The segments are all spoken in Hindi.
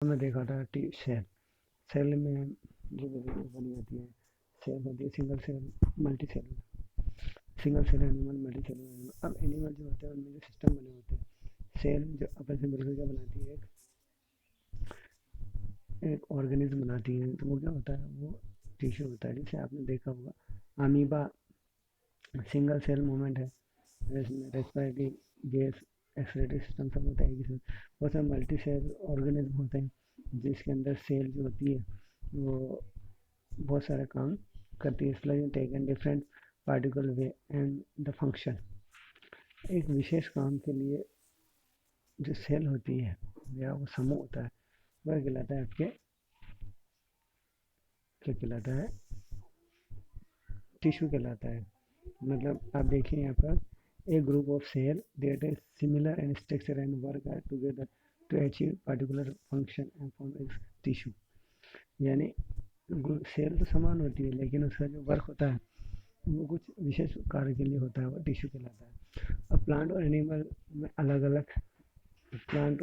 में देखा था टी सेल। सेल में जो बनी होती है, सेल होती है single cell, multi cell, single cell animal, multi cell animal. अब एनिमल जो होते हैं उनमें जो सिस्टम बने होते हैं, सेल जो आपस में मिलकर क्या बनाती है, एक ऑर्गेनिज्म बनाती है। तो वो क्या होता है, वो टिश्यू होता है। जैसे आपने देखा होगा अमीबा सिंगल सेल मूवमेंट है, जिसमें रेस्पिरेटरी गैस, एक्सक्रीटरी सिस्टम सब होता है एक ही साथ। बहुत सारे मल्टी सेल ऑर्गेनिज्म होते हैं जिसके अंदर सेल जो होती है वो बहुत सारे काम करती है। इसलिए taken different particle way and the function. एक विशेष काम के लिए जो सेल होती है या वो समूह होता है वह कहलाता है आपके, क्या कहलाता है, टिश्यू कहलाता है। मतलब आप देखिए यहाँ पर एक group of cell that is similar in structure and work together to achieve particular function and form एक टिश्यू। यानी सेल तो समान होती है लेकिन उसका जो वर्क होता है वो कुछ विशेष कार्य के लिए होता है, वो टिश्यू कहलाता है। अब प्लांट और एनिमल में अलग अलग, प्लांट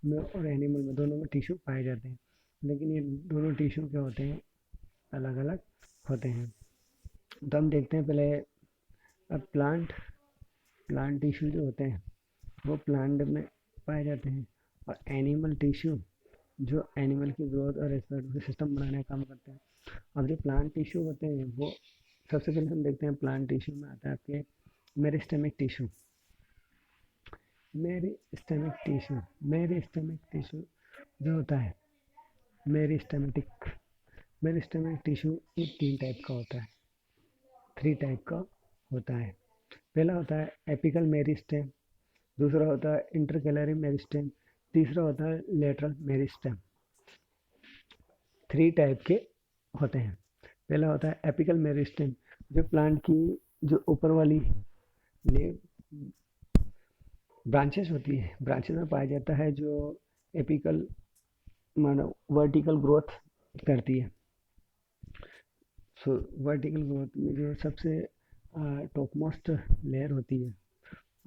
में और एनिमल में दोनों में टिश्यू पाए जाते हैं, लेकिन ये दोनों टिश्यू क्या होते हैं, अलग अलग होते हैं। तो हम देखते हैं पहले। अब प्लांट टिश्यू जो होते हैं वो प्लांट में पाए जाते हैं, और एनिमल टिश्यू जो एनिमल की ग्रोथ और रेस्पिरेटरी सिस्टम बनाने का काम करते हैं। अब जो प्लांट टिश्यू होते हैं वो सबसे पहले हम देखते हैं प्लांट टिश्यू में आता है आपके मेरिस्टेमिक टिश्यू। मेरिस्टेमिक टिश्यू जो होता है, मेरिस्टेमेटिक मेरिस्टेमिक टिश्यू ये 3 टाइप का होता है, 3 टाइप का होता है। पहला होता है एपिकल मेरिस्टेम, दूसरा होता है इंटरकैलरी मेरिस्टेम, तीसरा होता है लेटरल मेरिस्टेम। 3 टाइप के होते हैं। पहला होता है एपिकल मेरिस्टेम, जो प्लांट की जो ऊपर वाली ब्रांचेस होती है, ब्रांचेस में पाया जाता है जो एपिकल मानो वर्टिकल ग्रोथ करती है। सो वर्टिकल ग्रोथ में जो सबसे टॉप मोस्ट लेयर होती है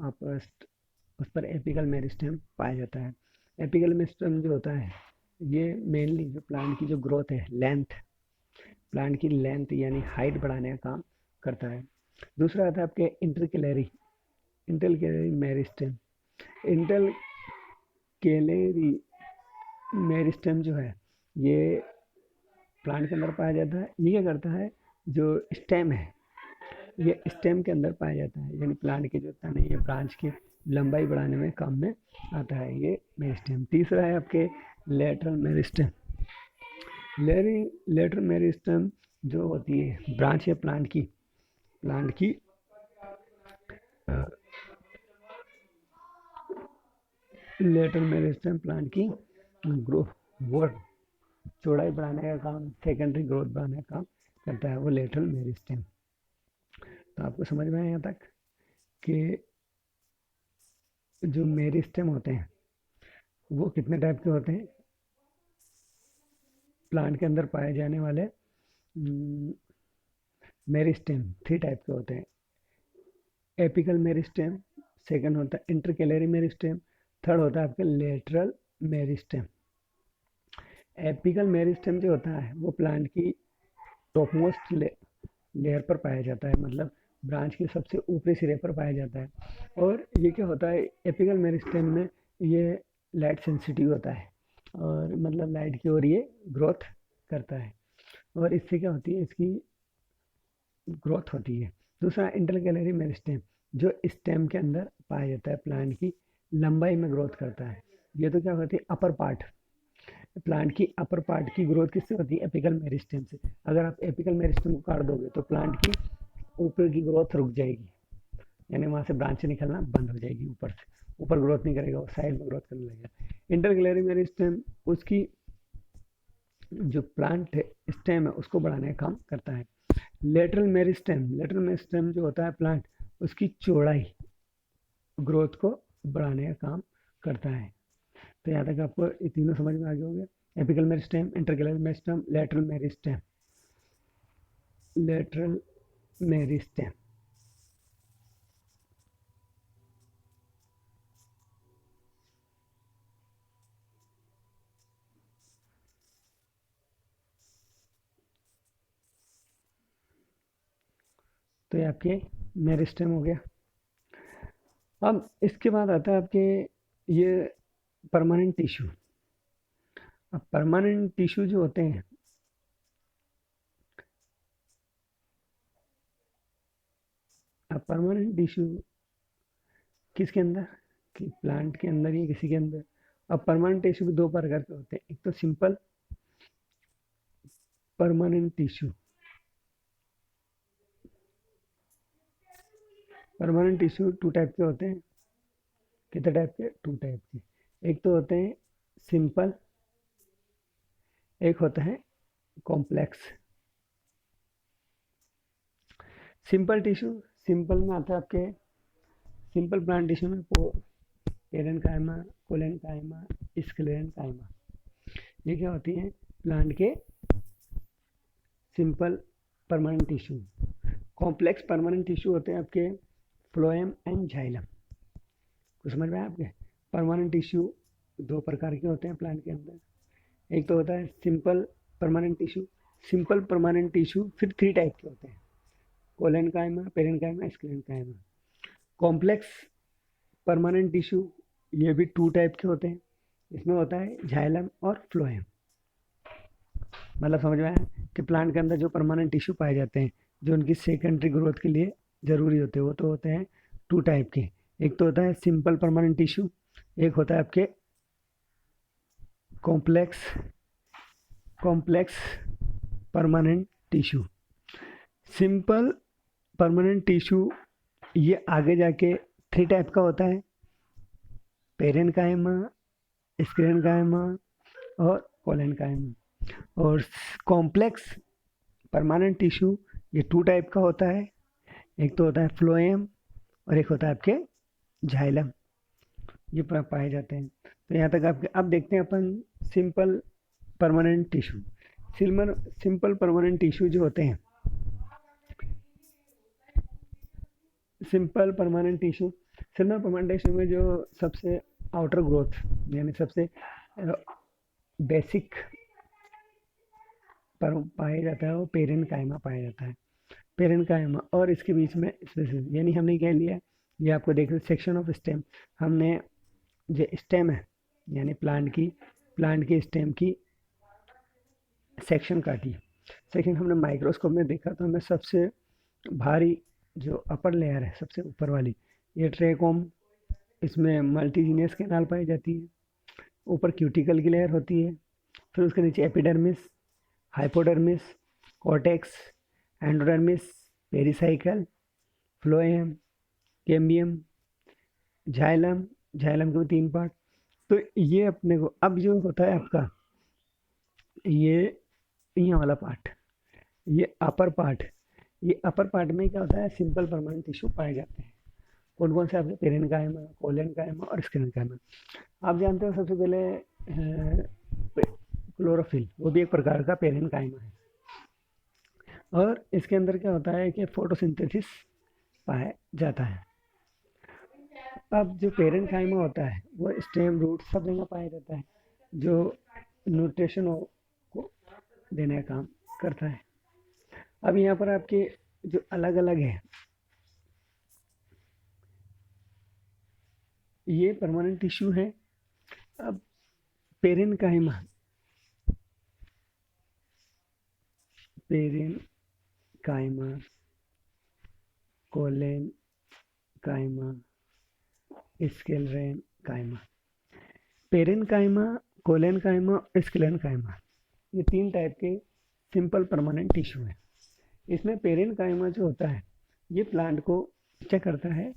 आप उस पर एपिकल मेरिस्टेम पाया जाता है। एपिकल मेरिस्टेम जो होता है ये मेनली जो प्लांट की जो ग्रोथ है, लेंथ, प्लांट की लेंथ यानी हाइट बढ़ाने का काम करता है। दूसरा आता है आपके इंटरकैलरी मेरिस्टेम। इंटरकैलरी मेरिस्टेम जो है ये प्लांट के अंदर पाया जाता है। ये क्या करता है, जो स्टेम है ये स्टेम के अंदर पाया जाता है, यानी प्लांट के जो तने या ब्रांच की लंबाई बढ़ाने में काम में आता है ये मेरिस्टेम। तीसरा है आपके लेटरल मेरिस्टेम। लेटरल मेरिस्टेम जो होती है ब्रांच है प्लांट की लेटरल मेरिस्टेम प्लांट की ग्रोथ चौड़ाई बढ़ाने का काम, सेकेंडरी ग्रोथ बढ़ाने का काम करता है वो लेटरल मेरिस्टेम। तो आपको समझ में आया यहाँ तक कि जो मेरिस्टेम होते हैं वो कितने टाइप के होते हैं। प्लांट के अंदर पाए जाने वाले मेरिस्टेम 3 टाइप के होते हैं। एपिकल मेरिस्टेम, सेकंड होता है इंटरकैलरी मेरिस्टेम, थर्ड होता है आपके लेटरल मेरिस्टेम। एपिकल मेरिस्टेम जो होता है वो प्लांट की टॉपमोस्ट लेयर पर पाया जाता है, मतलब ब्रांच के सबसे ऊपरी सिरे पर पाया जाता है। और ये क्या होता है, एपिकल मेरिस्टेम में ये लाइट सेंसिटिव होता है, और मतलब लाइट की ओर ये ग्रोथ करता है, और इससे क्या होती है, इसकी ग्रोथ होती है। दूसरा इंटरकैलरी मेरिस्टेम जो स्टेम के अंदर पाया जाता है, प्लांट की लंबाई में ग्रोथ करता है। ये तो क्या होती है, अपर पार्ट, प्लांट की अपर पार्ट की ग्रोथ किससे होती है, एपिकल मेरिस्टेम से। अगर आप एपिकल मेरिस्टेम को काट दोगे तो प्लांट की ऊपर की ग्रोथ रुक जाएगी, यानी वहां से ब्रांच निकलना बंद हो जाएगी, ऊपर ग्रोथ नहीं करेगा, वो साइड में ग्रोथ करने लगेगा। इंटरकैलरी मेरिस्टेम उसकी जो प्लांट है स्टेम है उसको बढ़ाने का काम करता है। लेटरल मेरिस्टेम जो होता है प्लांट उसकी चौड़ाई, ग्रोथ को बढ़ाने का काम करता है। तो यहाँ तक आपको ये तीनों समझ में आ गए होंगे, apical meristem, intercalary meristem, lateral meristem. तो ये आपके मेरिस्टेम हो गया। अब इसके बाद आता है आपके ये परमानेंट टिश्यू। अब परमानेंट टिश्यू जो होते हैं, अब परमानेंट टिश्यू किसके अंदर, कि प्लांट के अंदर या किसी के अंदर। अब परमानेंट टिश्यू भी दो प्रकार के होते हैं, एक तो simple permanent tissue. Permanent tissue two type के होते हैं। कितने टाइप के? टू टाइप के। एक तो होते हैं सिंपल, एक होता है कॉम्प्लेक्स। सिंपल टिश्यू, सिंपल में आता है आपके सिंपल प्लांट टिश्यू में पेरेन्काइमा, कोलेनकाइमा, स्क्लेरेनकाइमा, ये क्या होती हैं? प्लांट के simple permanent tissue. Complex permanent tissue होते हैं आपके फ्लोएम एंड जाइलम। कुछ समझ में आया आपके? परमानेंट टिश्यू दो प्रकार के होते हैं प्लांट के अंदर। एक तो होता है simple permanent tissue. Simple permanent tissue फिर थ्री टाइप के होते हैं, collenchyma, parenchyma, sclerenchyma. Complex permanent tissue ये भी टू टाइप के होते हैं। इसमें होता है जाइलम और फ्लोएम। मतलब समझ में आया कि प्लांट के अंदर जो परमानेंट टिश्यू पाए जाते हैं, जो उनकी सेकेंडरी ग्रोथ के लिए ज़रूरी होते हैं, वो तो होते हैं टू टाइप के। एक तो होता है सिंपल परमानेंट टिश्यू, एक होता है आपके complex complex permanent tissue. Simple permanent tissue ये आगे जाके थ्री टाइप का होता है, पेरेन्काइमा, स्क्लेरेनकाइमा और कोलेनकाइमा। और कॉम्प्लेक्स परमानेंट टिश्यू ये टू टाइप का होता है, एक तो होता है फ्लोएम और एक होता है आपके जाइलम। ये पाए जाते हैं। तो यहाँ तक आपके। अब देखते हैं अपन simple permanent tissue. Simple permanent tissue जो होते हैं, सिंपल परमानेंट टिश्यू में जो सबसे आउटर ग्रोथ यानी सबसे बेसिक पर पाया जाता है वो पेरेन्काइमा पाया जाता है। पेरेन्काइमा और इसके बीच में स्पेसिस, यानी हमने क्या लिया, ये आपको देख रहे सेक्शन ऑफ स्टेम। हमने जो स्टेम है यानी प्लांट की स्टेम की सेक्शन काटी। सेक्शन हमने माइक्रोस्कोप में देखा तो हमें सबसे भारी जो अपर लेयर है, सबसे ऊपर वाली, ये ट्रेकोम, इसमें मल्टीजीनियस कैनाल पाई जाती है। ऊपर क्यूटिकल की लेयर होती है, फिर उसके नीचे epidermis, hypodermis, cortex, endodermis, pericycle, phloem, cambium, xylem. Xylem के भी तीन पार्ट। तो ये अपने को अब जो होता है आपका ये वाला पार्ट, ये अपर पार्ट। ये अपर पार्ट में क्या होता है, सिंपल परमानेंट टिश्यू पाए जाते हैं। कौन कौन से आपके? पेरेन्काइमा, कोलेनकाइमा और स्क्लेरेनकाइमा। आप जानते हो सबसे पहले क्लोरोफिल, वो भी एक प्रकार का पेरेन्काइमा है। और इसके अंदर क्या होता है कि फोटोसिंथेसिस पाया जाता है। अब जो पेरेन्काइमा होता है वो स्टेम, रूट सब जगह पाया जाता है, जो न्यूट्रिशन को देने का काम करता है। अब यहाँ पर आपके जो अलग अलग है, ये परमानेंट टिश्यू है। अब parenchyma, parenchyma, collenchyma, sclerenchyma. Parenchyma, collenchyma और स्क्लेरेनकाइमा, ये तीन टाइप के सिंपल परमानेंट टिश्यू है। इसमें पेरेन्काइमा जो होता है ये प्लांट को क्या करता है,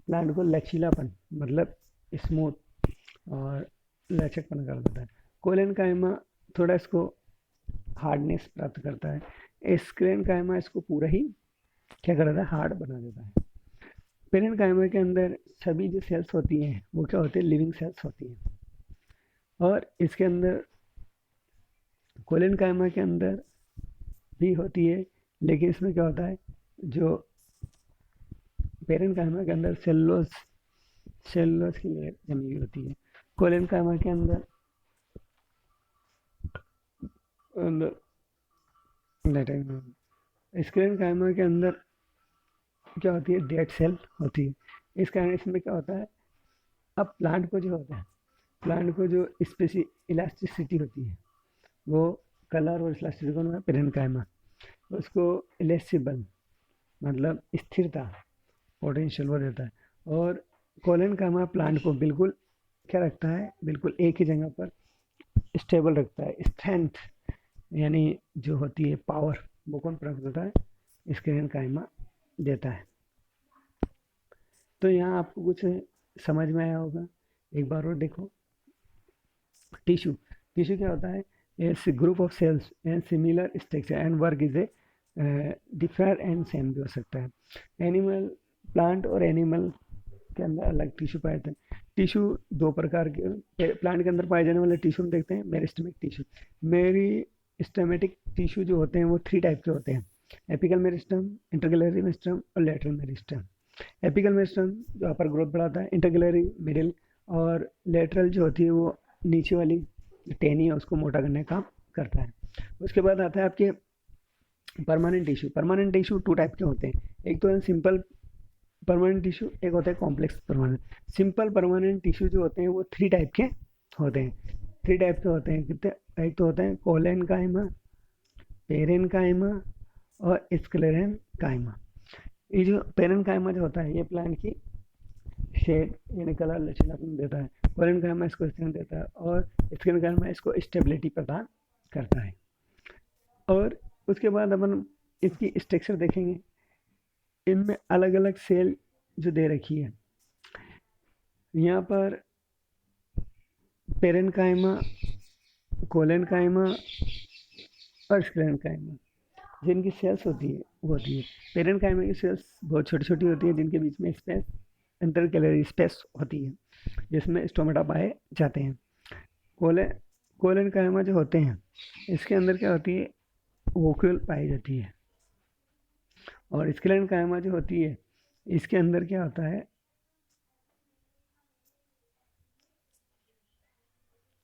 प्लांट को लचीलापन मतलब स्मूथ और लचकपन कर देता है। कोलेनकाइमा थोड़ा इसको हार्डनेस प्राप्त करता है। स्क्लेरेनकाइमा इसको पूरा ही क्या कर देता है, हार्ड बना देता है। पेरेन्काइमा के अंदर सभी जो सेल्स होती हैं वो क्या होती है, लिविंग सेल्स होती हैं। और इसके अंदर कोलेनकाइमा के अंदर भी होती है, लेकिन इसमें क्या होता है, जो पेरेन्काइमा के अंदर सेलुलोज की लेयर जमी हुई होती है। कोलेनकाइमा के अंदर स्क्लेरेनकाइमा के अंदर क्या होती है, डेड सेल होती है। इस कारण इसमें क्या होता है, अब प्लांट को जो होता है, प्लांट को जो स्पेसी इलास्टिसिटी होती है, वो कलर और इलास्टिसिटी को है पेरेन्काइमा, उसको इलेसिबल मतलब स्थिरता, पोटेंशियल वो देता है। और कोलेनकाइमा प्लांट को बिल्कुल क्या रखता है, बिल्कुल एक ही जगह पर स्टेबल रखता है। स्ट्रेंथ यानी जो होती है पावर, वो कौन प्राप्त होता है, स्क्लेरेनकाइमा देता है। तो यहाँ आपको कुछ समझ में आया होगा। एक बार और देखो, टिश्यू, टिश्यू क्या होता है, it's group of cells and similar structure and work is a different and same भी हो सकता है। एनिमल, प्लांट और एनिमल के अंदर अलग टिश्यू पाए जाते हैं। टिश्यू दो प्रकार के प्लांट के अंदर पाए जाने वाले टिश्यू हम देखते हैं, मेरिस्टेमिक टिश्यू। मेरिस्टेमेटिक टिश्यू जो होते हैं वो थ्री टाइप के होते हैं, एपिकल मेरिस्टम, इंटरकैलरी मेरिस्टम और लेटरल मेरिस्टम। एपिकल मेरिस्टम जो अपर ग्रोथ बढ़ाता है, इंटरकैलरी मिडिल, और लेटरल जो होती है वो नीचे वाली टेनी है उसको मोटा करने का काम करता है। उसके बाद आता है आपके permanent tissue. Permanent tissue two type के होते हैं, एक तो है सिंपल परमानेंट टिश्यू, एक होता है complex permanent. Simple permanent tissue जो होते हैं वो थ्री टाइप के होते हैं। थ्री टाइप के होते हैं कितने, एक तो होते हैं कोलेनकाइमा, पेरेनकाइमा और स्क्लेरेनकाइमा। ये जो पेरेनकाइमा जो होता है ये प्लांट की शेड यानी कलर लचीलापन देता है, कोलेनकाइमा इसको स्ट्रेंथ देता है, और स्क्लेरेनकाइमा इसको स्टेबिलिटी प्रदान करता है। और उसके बाद अपन इसकी स्ट्रक्चर देखेंगे, इनमें अलग अलग सेल जो दे रखी है, यहाँ पर पेरेनकाइमा, कोलेनकाइमा और स्क्लेरेनकाइमा, जिनकी सेल्स होती है वो होती है। पेरेनकाइमा की सेल्स बहुत छोटी छोटी होती है, जिनके बीच में स्पेस, इंटर कैलोरी स्पेस होती है, जिसमें स्टोमेटा पाए जाते हैं। कोले कोलेनकाइमा जो होते हैं इसके अंदर क्या होती है, वोक्यूल पाई जाती है। और स्क्लेरेनकाइमा जो होती है इसके अंदर क्या होता है,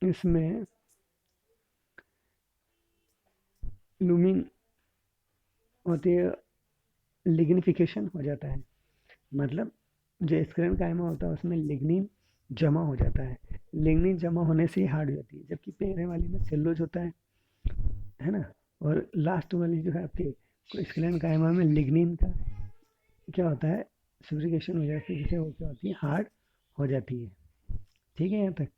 इसमें लूमिंग होती है, लिग्निफिकेशन हो जाता है। मतलब जो स्क्लेरेनकाइमा होता है उसमें लिग्निन जमा हो जाता है, लिग्निन जमा होने से ही हार्ड हो जाती है। जबकि पहले वाली में सेलुलोज होता है ना। और लास्ट वाली जो है आपके स्क्लेरेनकाइमा में लिग्निन का क्या होता है, सुब्रिकेशन हो जाती है, जिससे वो क्या होती है, हार्ड हो जाती है। ठीक है यहाँ तक।